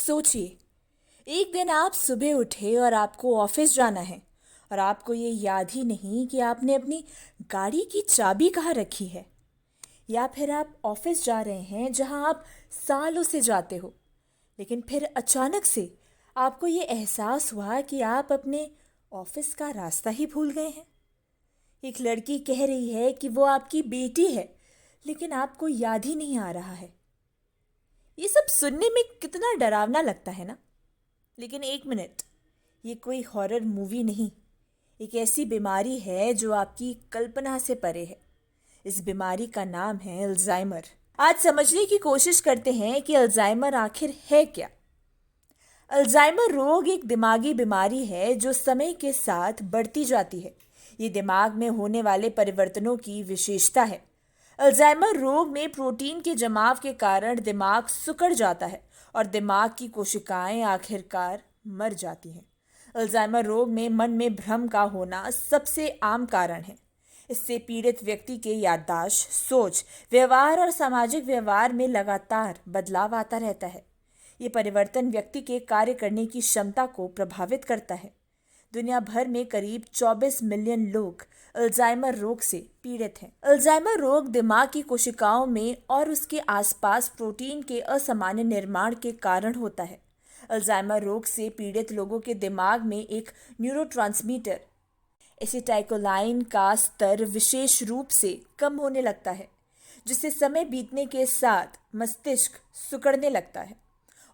सोचिए, एक दिन आप सुबह उठे और आपको ऑफिस जाना है और आपको ये याद ही नहीं कि आपने अपनी गाड़ी की चाबी कहाँ रखी है। या फिर आप ऑफिस जा रहे हैं जहाँ आप सालों से जाते हो, लेकिन फिर अचानक से आपको ये एहसास हुआ कि आप अपने ऑफिस का रास्ता ही भूल गए हैं। एक लड़की कह रही है कि वो आपकी बेटी है, लेकिन आपको याद ही नहीं आ रहा है। ये सब सुनने में कितना डरावना लगता है ना। लेकिन एक मिनट, ये कोई हॉरर मूवी नहीं, एक ऐसी बीमारी है जो आपकी कल्पना से परे है। इस बीमारी का नाम है अल्जाइमर। आज समझने की कोशिश करते हैं कि अल्जाइमर आखिर है क्या। अल्जाइमर रोग एक दिमागी बीमारी है जो समय के साथ बढ़ती जाती है। ये दिमाग में होने वाले परिवर्तनों की विशेषता है। अल्जाइमर रोग में प्रोटीन के जमाव के कारण दिमाग सिकुड़ जाता है और दिमाग की कोशिकाएं आखिरकार मर जाती हैं। अल्जाइमर रोग में मन में भ्रम का होना सबसे आम कारण है। इससे पीड़ित व्यक्ति के याददाश्त, सोच, व्यवहार और सामाजिक व्यवहार में लगातार बदलाव आता रहता है। ये परिवर्तन व्यक्ति के कार्य करने की क्षमता को प्रभावित करता है। दुनिया भर में करीब 24 मिलियन लोग अल्जाइमर रोग से पीड़ित हैं। अल्जाइमर रोग दिमाग की कोशिकाओं में और उसके आसपास प्रोटीन के असामान्य निर्माण के कारण होता है। अल्जाइमर रोग से पीड़ित लोगों के दिमाग में एक न्यूरोट्रांसमीटर एसिटाइकोलाइन का स्तर विशेष रूप से कम होने लगता है, जिससे समय बीतने के साथ मस्तिष्क सिकुड़ने लगता है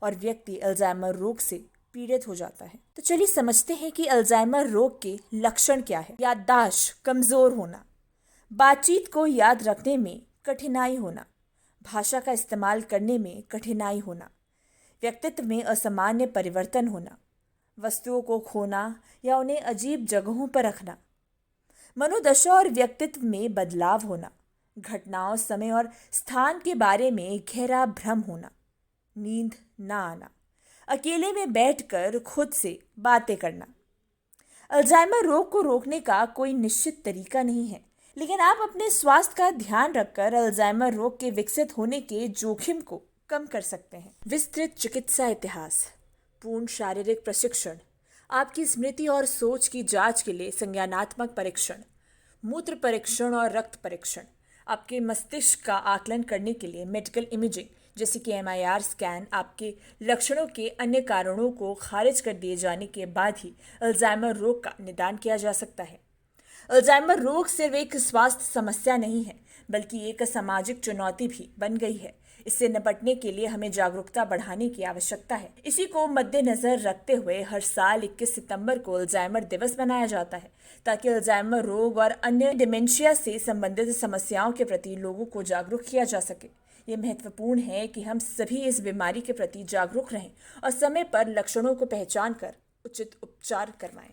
और व्यक्ति अल्जाइमर रोग से पीड़ित हो जाता है। तो चलिए समझते हैं कि अल्जाइमर रोग के लक्षण क्या है। याददाश्त कमजोर होना, बातचीत को याद रखने में कठिनाई होना, भाषा का इस्तेमाल करने में कठिनाई होना, व्यक्तित्व में असामान्य परिवर्तन होना, वस्तुओं को खोना या उन्हें अजीब जगहों पर रखना, मनोदशा और व्यक्तित्व में बदलाव होना, घटनाओं, समय और स्थान के बारे में गहरा भ्रम होना, नींद ना आना, अकेले में बैठकर खुद से बातें करना। अल्जाइमर रोग को रोकने का कोई निश्चित तरीका नहीं है, लेकिन आप अपने स्वास्थ्य का ध्यान रखकर अल्जाइमर रोग के विकसित होने के जोखिम को कम कर सकते हैं। विस्तृत चिकित्सा इतिहास, पूर्ण शारीरिक प्रशिक्षण, आपकी स्मृति और सोच की जांच के लिए संज्ञानात्मक परीक्षण, मूत्र परीक्षण और रक्त परीक्षण, आपके मस्तिष्क का आकलन करने के लिए मेडिकल इमेजिंग जैसे कि MIR स्कैन, आपके लक्षणों के अन्य कारणों को खारिज कर दिए जाने के बाद ही अल्जाइमर रोग का निदान किया जा सकता है। अल्जाइमर रोग सिर्फ एक स्वास्थ्य समस्या नहीं है, बल्कि एक सामाजिक चुनौती भी बन गई है। इससे निपटने के लिए हमें जागरूकता बढ़ाने की आवश्यकता है। इसी को मद्देनजर रखते हुए हर साल 21 सितंबर को अल्जाइमर दिवस मनाया जाता है, ताकि अल्जाइमर रोग और अन्य डिमेंशिया से संबंधित समस्याओं के प्रति लोगों को जागरूक किया जा सके। ये महत्वपूर्ण है कि हम सभी इस बीमारी के प्रति जागरूक रहें और समय पर लक्षणों को पहचान कर उचित उपचार करवाएं।